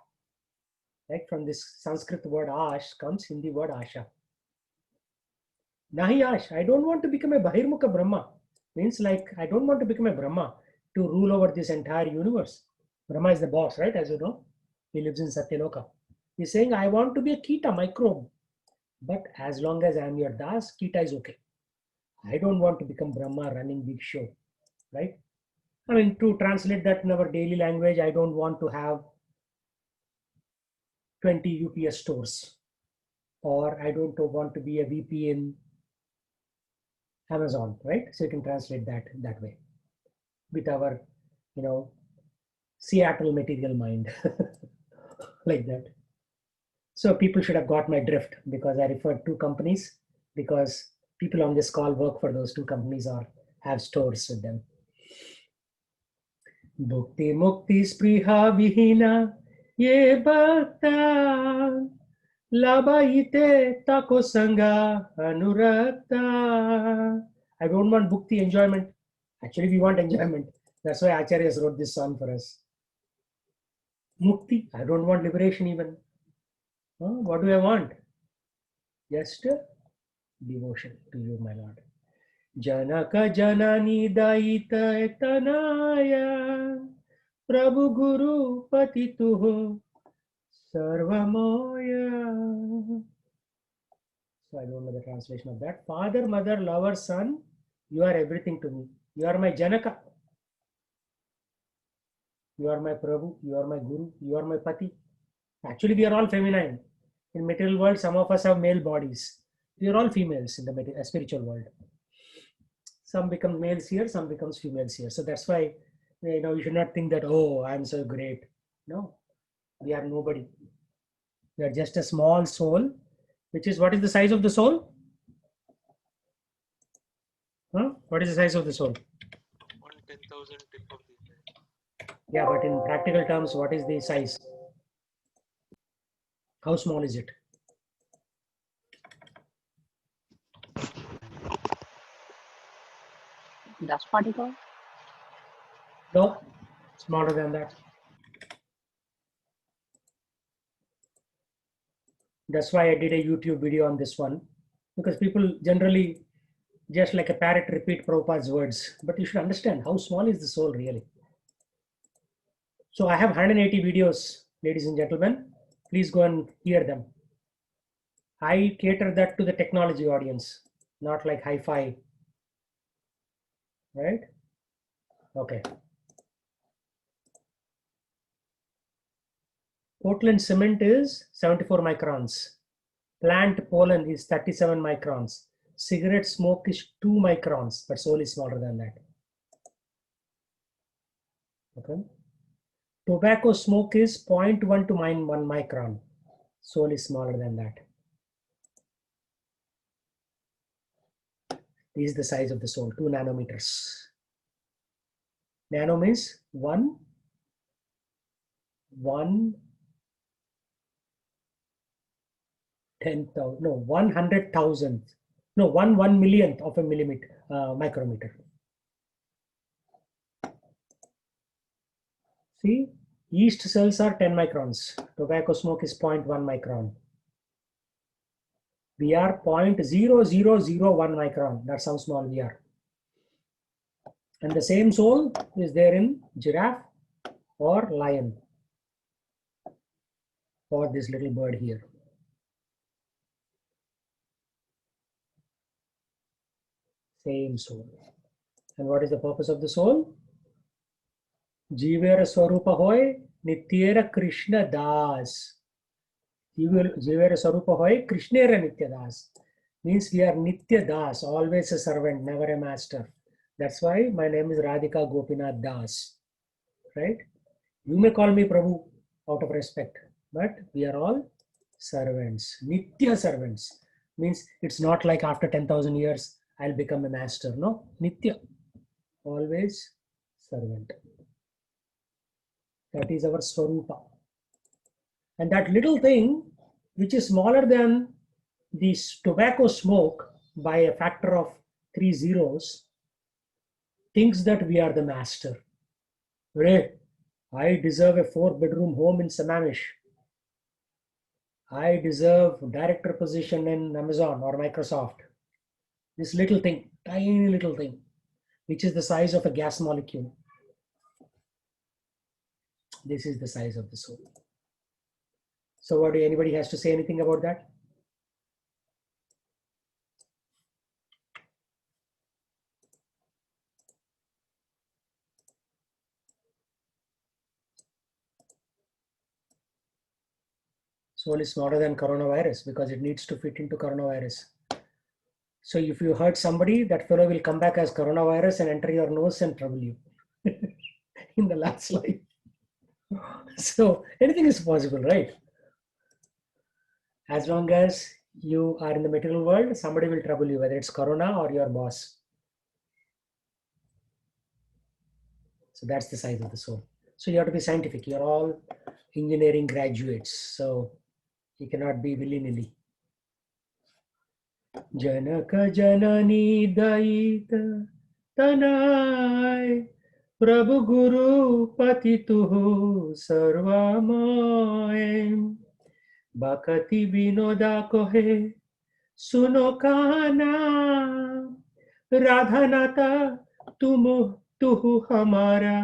Speaker 1: Right? From this Sanskrit word ash comes Hindi word asha. Nahi ash. I don't want to become a Bahirmukha Brahma. Means like I don't want to become a Brahma to rule over this entire universe. Brahma is the boss, right? As you know, he lives in Satyaloka. He's saying I want to be a kita, microbe. But as long as I am your das, kita is okay. I don't want to become Brahma running big show, right? I mean, to translate that in our daily language, I don't want to have 20 UPS stores, or I don't want to be a VP in Amazon, right? So you can translate that way with our, Seattle material mind, like that. So people should have got my drift because I referred to companies, because people on this call work for those 2 companies or have stores with them. Bhukti mukti spriha vihina ye bhakta labhaite tako sanga anurakta. I don't want bhukti, enjoyment. Actually, we want enjoyment. That's why Acharyas wrote this song for us. Mukti, I don't want liberation even. What do I want? Just devotion to you, my Lord. Janaka Janani Daita Tanaya Prabhu Guru Patituho Sarvamoya. So I don't know the translation of that. Father, mother, lover, son, you are everything to me. You are my Janaka. You are my Prabhu. You are my Guru. You are my Pati. Actually, we are all feminine. In material world, some of us have male bodies. We are all females in the spiritual world. Some become males here, some becomes females here. So that's why, you should not think that, oh, I'm so great. No, we are nobody. We are just a small soul, which is, what is the size of the soul? Huh? What is the size of the soul?
Speaker 3: 1/10,000 tip of the hand.
Speaker 1: Yeah, but in practical terms, what is the size? How small is it?
Speaker 2: Dust particle?
Speaker 1: No, smaller than that. That's why I did a YouTube video on this one, because people generally just like a parrot repeat Prabhupada's words, but you should understand how small is the soul really. So I have 180 videos, ladies and gentlemen. Please go and hear them. I cater that to the technology audience, not like hi-fi, right? Okay. Portland cement is 74 microns. Plant pollen is 37 microns. Cigarette smoke is 2 microns, but soul is smaller than that. Okay. Tobacco smoke is 0.1 to 1 micron. Soul is smaller than that. This is the size of the soul, 2 nanometers. Nano means 1/10,000, no, 100,000, no, 1/1,000,000th of a millimeter, micrometer. See, yeast cells are 10 microns. Tobacco smoke is 0.1 micron. We are 0.0001 micron. That's how small we are. And the same soul is there in giraffe or lion, or this little bird here. Same soul. And what is the purpose of the soul? Jivera Swarupa Hoy Nityera Krishna Das. Jivera Swarupa Hoy Krishnera Nitya Das. Means we are Nitya Das, always a servant, never a master. That's why my name is Radhika Gopinath Das. Right? You may call me Prabhu out of respect, but we are all servants, Nitya servants. Means it's not like after 10,000 years I'll become a master. No, Nitya, always servant. That is our Swarupa. And that little thing, which is smaller than this tobacco smoke by a factor of 3 zeros, thinks that we are the master. Hey, I deserve a 4-bedroom home in Sammamish. I deserve director position in Amazon or Microsoft. This little thing, tiny little thing, which is the size of a gas molecule. This is the size of the soul. So what do anybody has to say anything about that? Soul is smaller than coronavirus because it needs to fit into coronavirus. So if you hurt somebody, that fellow will come back as coronavirus and enter your nose and trouble you in the last life. So anything is possible, right? As long as you are in the material world, somebody will trouble you, whether it's corona or your boss. So that's the size of the soul. So you have to be scientific. You're all engineering graduates. So you cannot be willy-nilly. Janaka Janani Daita Tanai Prabhu Guru Patituhu Sarvamoyam Bhakati Vinoda Kohe सुनो काना, राधा नाता तुम तुहु हमारा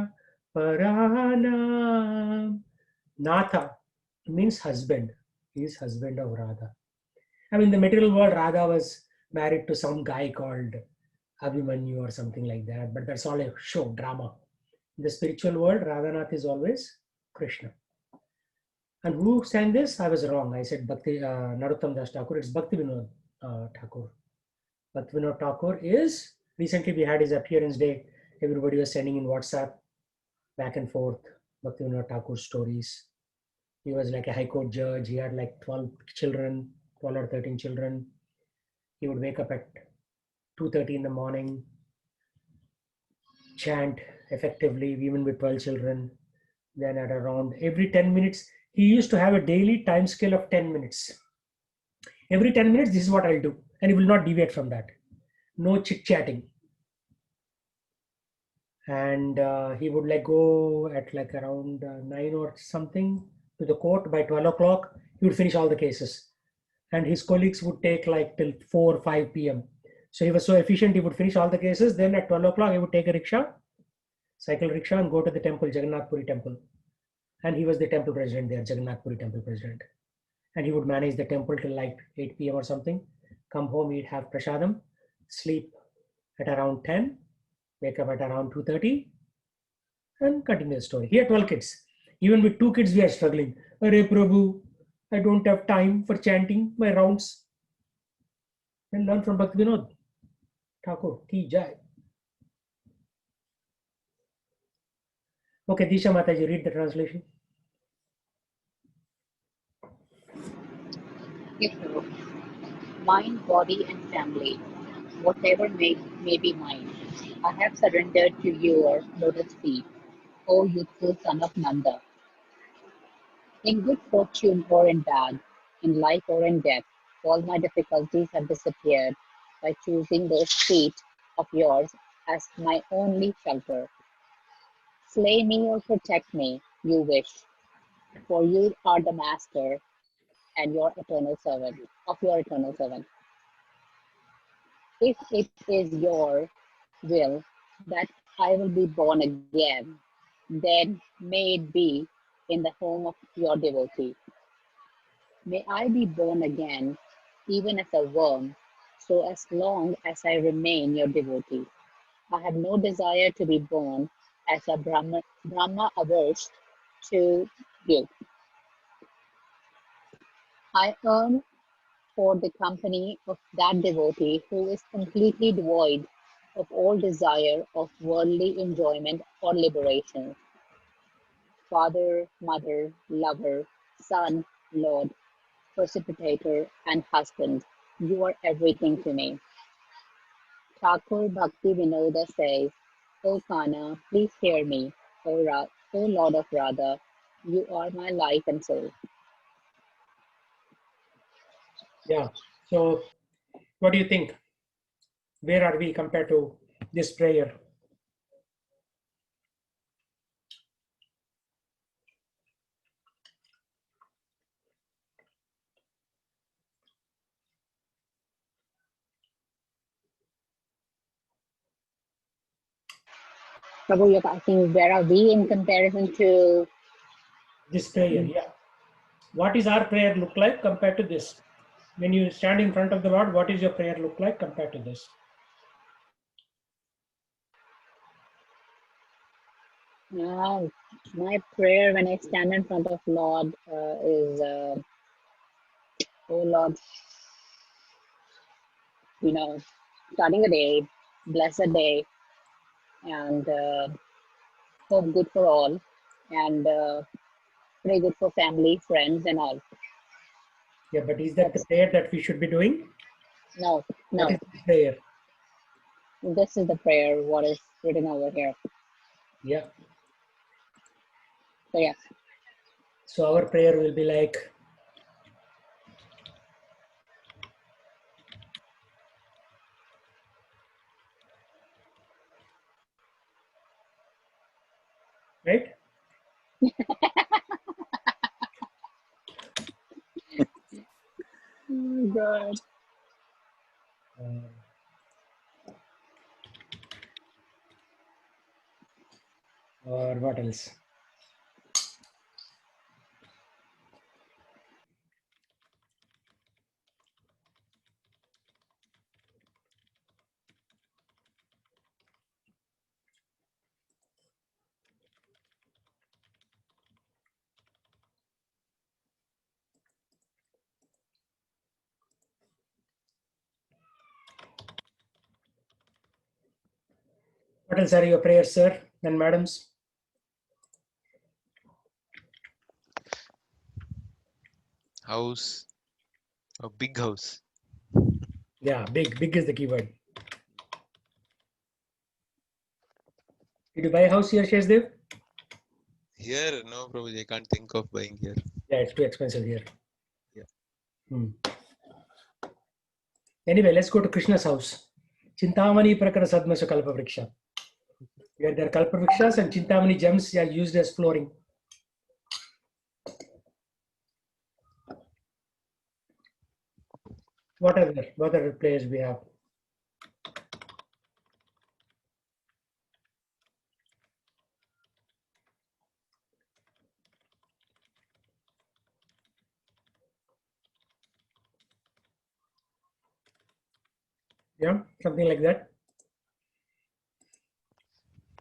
Speaker 1: Parana. Natha means husband. He is husband of Radha. I mean, in the material world, Radha was married to some guy called Abhimanyu or something like that, but that's all a show, drama. In the spiritual world, Radhanath is always Krishna. And who sang this? I was wrong. I said Bhakti Narottam Das Thakur. It's Bhakti Vinod Thakur. Bhakti Vinod Thakur is, recently we had his appearance day. Everybody was sending in WhatsApp back and forth Bhakti Vinod Thakur stories. He was like a high court judge. He had like 12 children, 12 or 13 children. He would wake up at 2:30 in the morning, chant effectively, even with 12 children. Then at around every 10 minutes, he used to have a daily time scale of 10 minutes. Every 10 minutes, this is what I'll do. And he will not deviate from that. No chit chatting. And he would like go at like around 9 or something to the court. By 12 o'clock, he would finish all the cases. And his colleagues would take like till 4 5 p.m. So he was so efficient, he would finish all the cases. Then at 12 o'clock, he would take a rickshaw, cycle rickshaw, and go to the temple, Jagannath Puri temple. And he was the temple president there, Jagannath Puri temple president. And he would manage the temple till like 8 p.m. or something. Come home, he'd have prasadam, sleep at around 10, wake up at around 2:30, and continue the story. He had 12 kids. Even with 2 kids, we are struggling. Arey Prabhu, I don't have time for chanting my rounds. And learn from Bhakti Vinod Thakur. Ki jai. Okay, Disha Mataji, read the translation.
Speaker 2: Yes, Prabhu. Mind, body, and family, whatever may be mine, I have surrendered to your lotus feet, O youthful son of Nanda. In good fortune or in bad, in life or in death, all my difficulties have disappeared by choosing those feet of yours as my only shelter. Slay me or protect me, you wish, for you are the master and your eternal servant of your eternal servant. If it is your will that I will be born again, then may it be in the home of your devotee. May I be born again, even as a worm, so as long as I remain your devotee. I have no desire to be born as a Brahma averse to you. I yearn for the company of that devotee who is completely devoid of all desire of worldly enjoyment or liberation. Father, mother, lover, son, lord, precipitator, and husband, you are everything to me. Thakur Bhakti Vinoda says, O Kana, please hear me. O Lord of Radha, you are my life and soul.
Speaker 1: Yeah. So, what do you think? Where are we compared to this prayer?
Speaker 2: Prabhu, you're asking where are we in comparison to
Speaker 1: This prayer, yeah. What is our prayer look like compared to this? When you stand in front of the Lord, what is your prayer look like compared to this?
Speaker 2: my prayer when I stand in front of Lord is, oh Lord, starting the day, blessed day, and hope good for all, and pray good for family, friends, and all.
Speaker 1: Yeah, but is that the prayer that we should be doing?
Speaker 2: No,
Speaker 1: What
Speaker 2: no.
Speaker 1: is the prayer?
Speaker 2: This is the prayer, what is written over here.
Speaker 1: Yeah.
Speaker 2: So, yeah.
Speaker 1: So our prayer will be like, right?
Speaker 2: God.
Speaker 1: what else? What else are your prayers, sir and madams?
Speaker 3: House, a big house.
Speaker 1: Yeah, big. Big is the keyword. Did you buy a house here, Sheshdev?
Speaker 3: Here, no, Prabhuji, I can't think of buying here.
Speaker 1: Yeah, it's too expensive here.
Speaker 3: Yeah.
Speaker 1: Anyway, let's go to Krishna's house. Chintamani Prakara Sadmasha Kalpa Vriksha. Where there are Kalpa Vrikshas and Chintamani gems are used as flooring. What other players we have? Yeah, something like that.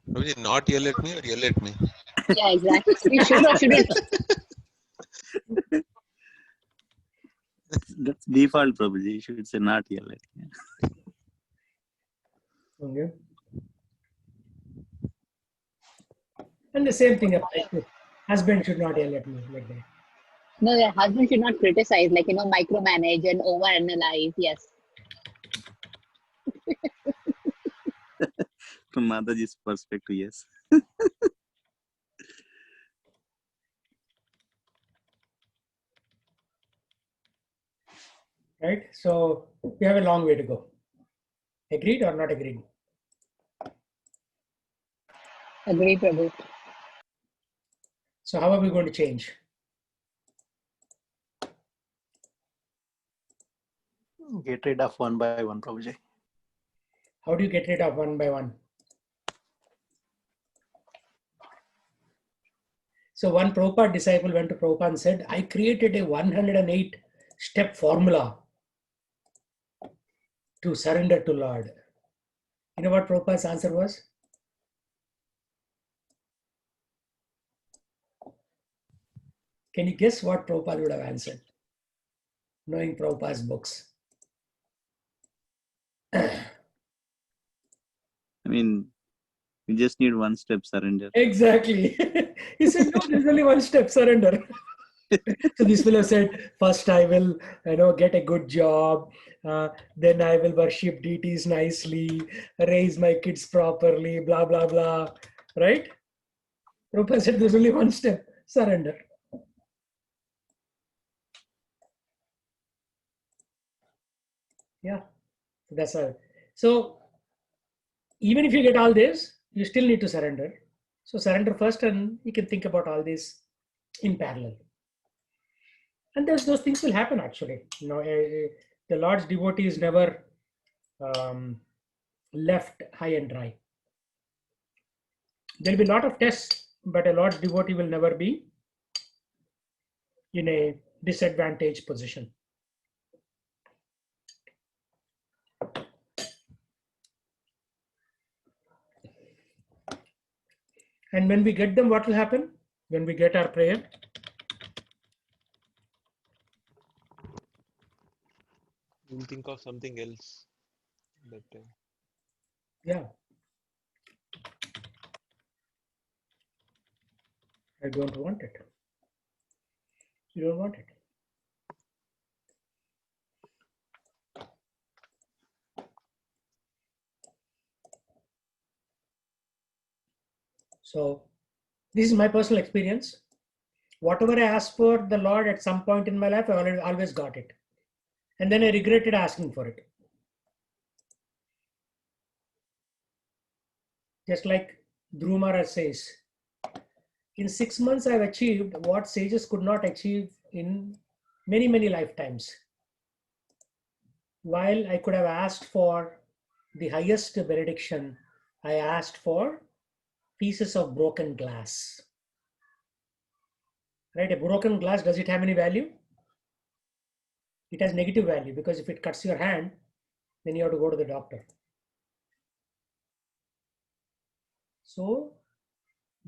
Speaker 3: Prabhuji, not yell at me or yell at me?
Speaker 2: Yeah, exactly. We should or shouldn't.
Speaker 4: That's default, Prabhuji. You should say not yell at me.
Speaker 1: Okay. And the same thing applies to husband should not yell at me like that.
Speaker 2: No, the husband should not criticize, like, micromanage and overanalyze. Yes.
Speaker 4: From Mataji's perspective, yes.
Speaker 1: Right? So we have a long way to go. Agreed or not agreed?
Speaker 2: Agree, Prabhu.
Speaker 1: So how are we going to change?
Speaker 5: Get rid of one by one, Prabhuji.
Speaker 1: How do you get rid of one by one? So one Prabhupada disciple went to Prabhupada and said, I created a 108 step formula to surrender to Lord. You know what Prabhupada's answer was? Can you guess what Prabhupada would have answered? Knowing Prabhupada's books.
Speaker 4: I mean, you just need one step surrender.
Speaker 1: Exactly. He said, no, there's only one step, surrender. So this fellow said, first I will, get a good job. Then I will worship deities nicely, raise my kids properly, blah, blah, blah. Right? Prabhupada said, there's only one step, surrender. Yeah, that's all. So even if you get all this, you still need to surrender. So surrender first and you can think about all this in parallel. And those things will happen actually. The Lord's devotee is never left high and dry. There'll be a lot of tests, but a Lord's devotee will never be in a disadvantaged position. And when we get them, what will happen? When we get our prayer,
Speaker 3: We'll think of something else that time.
Speaker 1: yeah, I don't want it. You don't want it. So this is my personal experience. Whatever I asked for the Lord at some point in my life, I always got it. And then I regretted asking for it. Just like Dhruv Maharaj says, in 6 months I've achieved what sages could not achieve in many, many lifetimes. While I could have asked for the highest benediction, I asked for pieces of broken glass. Right? A broken glass, does it have any value? It has negative value, because if it cuts your hand, then you have to go to the doctor. So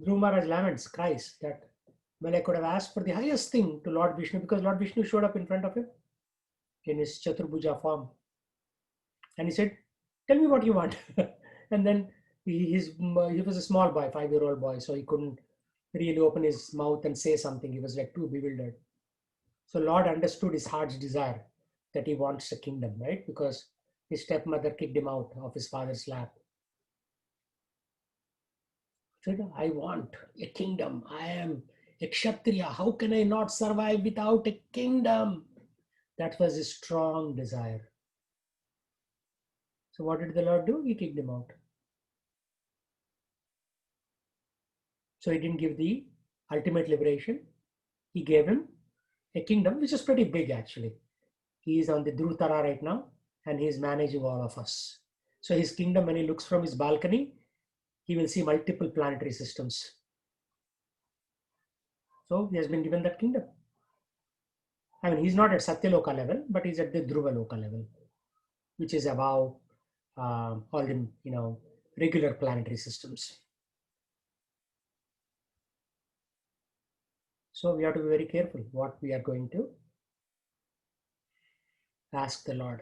Speaker 1: Dhruva Maharaj laments, cries that, well, I could have asked for the highest thing to Lord Vishnu, because Lord Vishnu showed up in front of him in his Chaturbhuja form. And he said, tell me what you want. And then he was a small boy, 5-year-old boy, so he couldn't really open his mouth and say something. He was like too bewildered. So Lord understood his heart's desire, that he wants a kingdom, right? Because his stepmother kicked him out of his father's lap. He said, I want a kingdom. I am a Kshatriya. How can I not survive without a kingdom? That was his strong desire. So what did the Lord do? He kicked him out. So he didn't give the ultimate liberation. He gave him a kingdom, which is pretty big actually. He is on the Dhrutara right now, and he is managing all of us. So his kingdom, when he looks from his balcony, he will see multiple planetary systems. So he has been given that kingdom. I mean, he's not at Satyaloka level, but he's at the Dhruvaloka level, which is above all the regular planetary systems. So we have to be very careful what we are going to ask the Lord.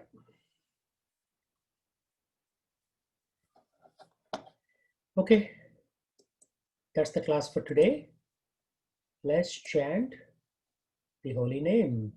Speaker 1: Okay, that's the class for today. Let's chant the holy name.